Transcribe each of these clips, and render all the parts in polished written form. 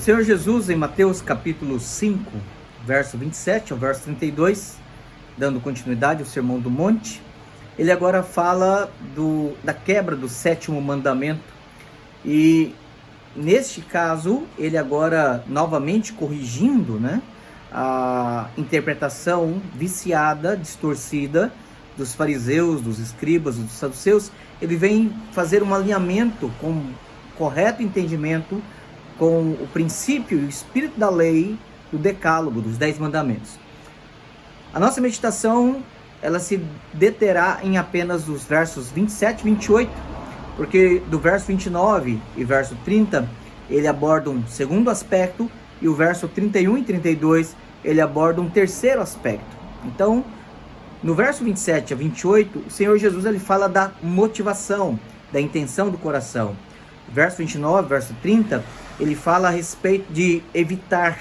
Senhor Jesus, em Mateus capítulo 5, verso 27 ao verso 32, dando continuidade ao Sermão do Monte, ele agora fala da quebra do sétimo mandamento. E neste caso, ele agora novamente corrigindo, a interpretação viciada, distorcida dos fariseus, dos escribas, dos saduceus. Ele vem fazer um alinhamento com o correto entendimento com o princípio e o espírito da lei, do decálogo, dos 10 mandamentos. A nossa meditação, ela se deterá em apenas os versos 27 e 28, porque do verso 29 e verso 30, ele aborda um segundo aspecto, e o verso 31 e 32, ele aborda um terceiro aspecto. Então, no verso 27 a 28, o Senhor Jesus ele fala da motivação, da intenção do coração. Verso 29, verso 30, ele fala a respeito de evitar,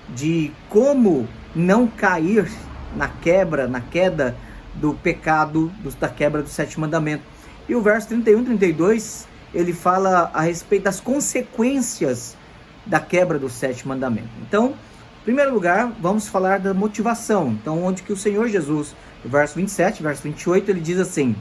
de como não cair na queda do pecado, da quebra do sétimo mandamento. E o verso 31 e 32, ele fala a respeito das consequências da quebra do sétimo mandamento. Então, em primeiro lugar, vamos falar da motivação. Então, onde que o Senhor Jesus, no verso 27, verso 28, ele diz assim: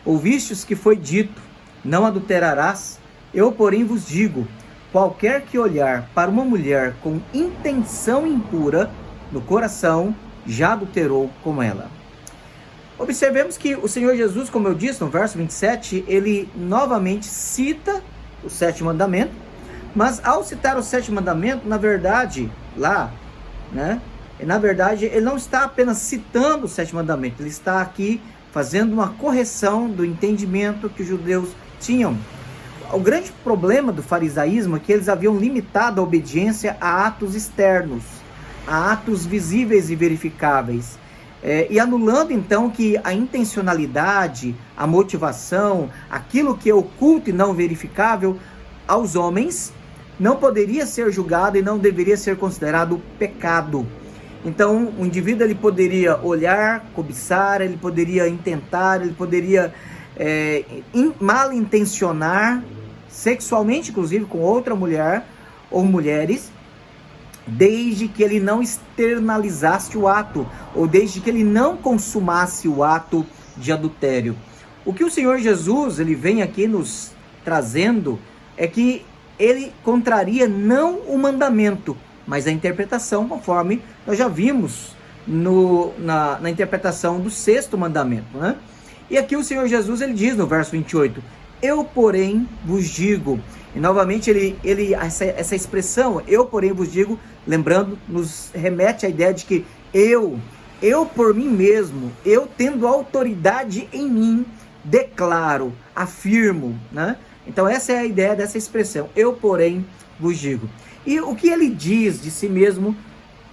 ouvistes que foi dito, não adulterarás? Eu, porém, vos digo, qualquer que olhar para uma mulher com intenção impura no coração, já adulterou com ela. Observemos que o Senhor Jesus, como eu disse no verso 27, ele novamente cita o sétimo mandamento, mas ao citar o sétimo mandamento, na verdade, ele não está apenas citando o sétimo mandamento, ele está aqui fazendo uma correção do entendimento que os judeus tinham. O grande problema do farisaísmo é que eles haviam limitado a obediência a atos externos, a atos visíveis e verificáveis, e anulando então que a intencionalidade, a motivação, aquilo que é oculto e não verificável aos homens, não poderia ser julgado e não deveria ser considerado pecado. Então o indivíduo ele poderia olhar, cobiçar, ele poderia intentar, ele poderia mal intencionar, sexualmente inclusive com outra mulher ou mulheres, desde que ele não externalizasse o ato, ou desde que ele não consumasse o ato de adultério. O que o Senhor Jesus ele vem aqui nos trazendo é que ele contraria não o mandamento, mas a interpretação, conforme nós já vimos na interpretação do sexto mandamento, E aqui o Senhor Jesus ele diz no verso 28, eu, porém, vos digo. E novamente essa expressão, eu, porém, vos digo, lembrando, nos remete à ideia de que eu por mim mesmo, eu tendo autoridade em mim, declaro, afirmo, Então essa é a ideia dessa expressão, eu, porém, vos digo. E o que ele diz de si mesmo,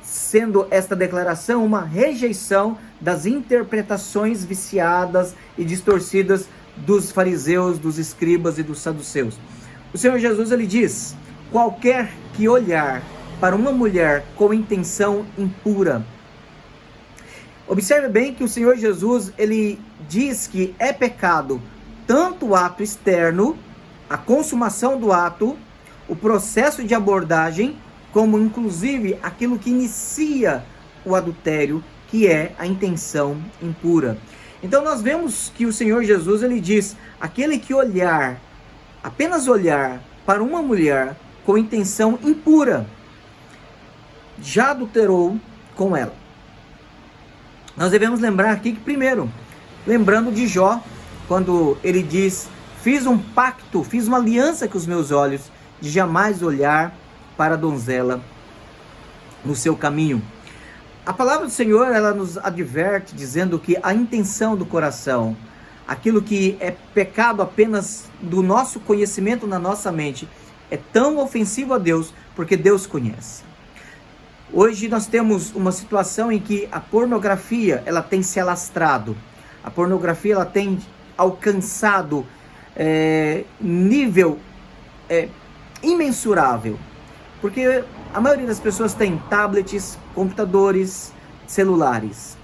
sendo esta declaração uma rejeição das interpretações viciadas e distorcidas dos fariseus, dos escribas e dos saduceus. O Senhor Jesus ele diz, qualquer que olhar para uma mulher com intenção impura. Observe bem que o Senhor Jesus ele diz que é pecado tanto o ato externo, a consumação do ato, o processo de abordagem, como inclusive aquilo que inicia o adultério, que é a intenção impura. Então nós vemos que o Senhor Jesus ele diz, aquele que apenas olhar para uma mulher com intenção impura, já adulterou com ela. Nós devemos lembrar aqui que primeiro, lembrando de Jó, quando ele diz, fiz um pacto, fiz uma aliança com os meus olhos, de jamais olhar para a donzela no seu caminho. A palavra do Senhor, ela nos adverte, dizendo que a intenção do coração, aquilo que é pecado apenas do nosso conhecimento na nossa mente, é tão ofensivo a Deus, porque Deus conhece. Hoje nós temos uma situação em que a pornografia, ela tem se alastrado. A pornografia, ela tem alcançado nível imensurável. Porque a maioria das pessoas tem tablets, computadores, celulares.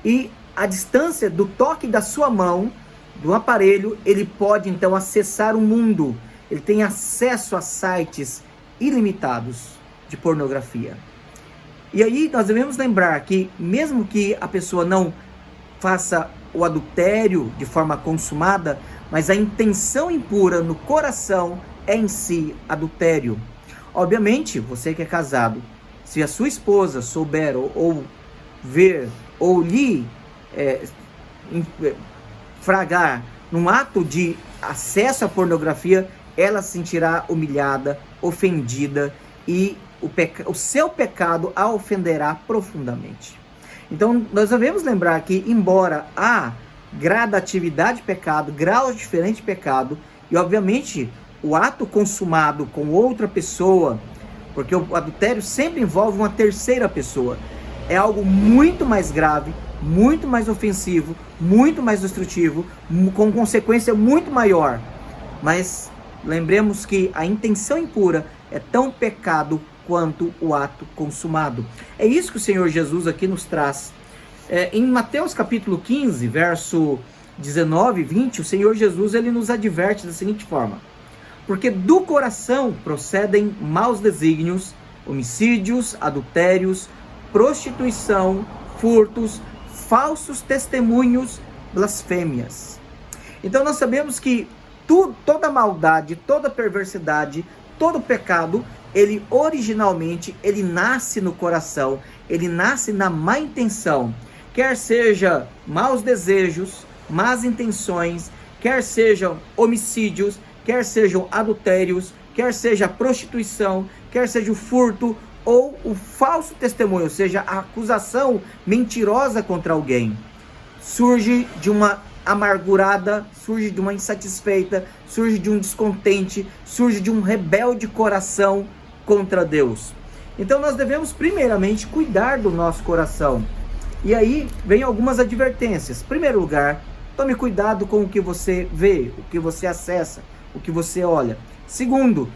E a distância do toque da sua mão, do aparelho, ele pode então acessar o mundo. Ele tem acesso a sites ilimitados. de pornografia. E aí nós devemos lembrar que mesmo que a pessoa não faça o adultério de forma consumada, mas a intenção impura no coração é em si adultério. Obviamente, você que é casado, se a sua esposa souber ou ver ou lhe fragar num ato de acesso à pornografia, ela se sentirá humilhada, ofendida e o seu pecado a ofenderá profundamente. Então, nós devemos lembrar que, embora há gradatividade de pecado, graus diferentes de pecado, e obviamente o ato consumado com outra pessoa, porque o adultério sempre envolve uma terceira pessoa, é algo muito mais grave, muito mais ofensivo, muito mais destrutivo, com consequência muito maior. Mas lembremos que a intenção impura é tão pecado quanto o ato consumado. É isso que o Senhor Jesus aqui nos traz. Em Mateus capítulo 15, verso 19 e 20, o Senhor Jesus ele nos adverte da seguinte forma: porque do coração procedem maus desígnios, homicídios, adultérios, prostituição, furtos, falsos testemunhos, blasfêmias. Então nós sabemos que toda maldade, toda perversidade, todo pecado, ele originalmente, ele nasce no coração, ele nasce na má intenção, quer seja maus desejos, más intenções, quer sejam homicídios, quer sejam adultérios, quer seja prostituição, quer seja o furto ou o falso testemunho, ou seja, a acusação mentirosa contra alguém. Surge de uma amargurada, surge de uma insatisfeita, surge de um descontente, surge de um rebelde coração contra Deus. Então nós devemos primeiramente cuidar do nosso coração. E aí vem algumas advertências. Em primeiro lugar, tome cuidado com o que você vê, o que você acessa, o que você olha. Segundo,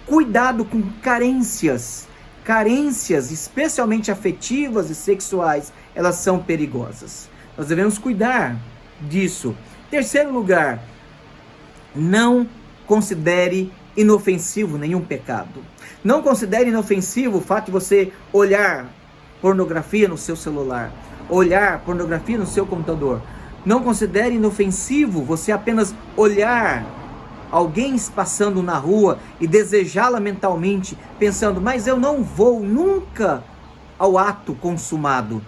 cuidado com carências. Carências, especialmente afetivas e sexuais, elas são perigosas. Nós devemos cuidar disso. Terceiro lugar, não considere inofensivo nenhum pecado. Não considere inofensivo o fato de você olhar pornografia no seu celular, olhar pornografia no seu computador. Não considere inofensivo você apenas olhar alguém passando na rua e desejá-la mentalmente, pensando, mas eu não vou nunca ao ato consumado.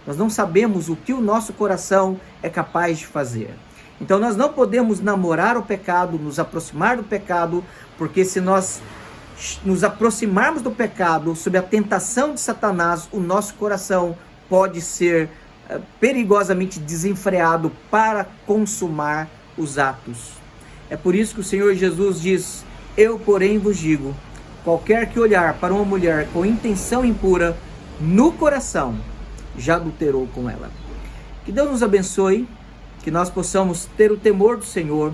Nós não sabemos o que o nosso coração é capaz de fazer. Então nós não podemos namorar o pecado, nos aproximar do pecado, porque se nós nos aproximarmos do pecado sob a tentação de Satanás, o nosso coração pode ser perigosamente desenfreado para consumar os atos. É por isso que o Senhor Jesus diz: eu, porém, vos digo, qualquer que olhar para uma mulher com intenção impura no coração, já adulterou com ela. Que Deus nos abençoe, que nós possamos ter o temor do Senhor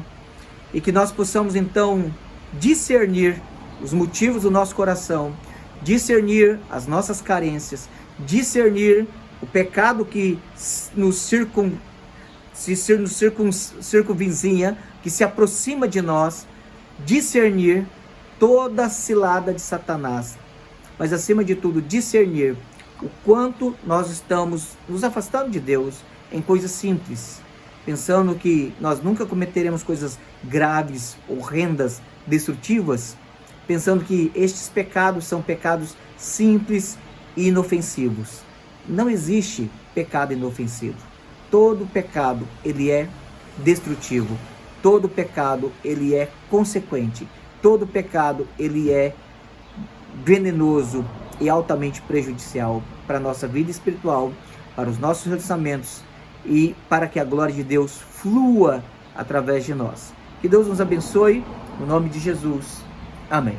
e que nós possamos então discernir os motivos do nosso coração, discernir as nossas carências, discernir o pecado que nos circunvizinha, que se aproxima de nós, discernir toda a cilada de Satanás, mas acima de tudo discernir o quanto nós estamos nos afastando de Deus em coisas simples, pensando que nós nunca cometeremos coisas graves, horrendas, destrutivas, pensando que estes pecados são pecados simples e inofensivos. Não existe pecado inofensivo. Todo pecado, ele é destrutivo. Todo pecado, ele é consequente. Todo pecado, ele é venenoso e altamente prejudicial para a nossa vida espiritual, para os nossos relacionamentos e para que a glória de Deus flua através de nós. Que Deus nos abençoe, no nome de Jesus. Amém.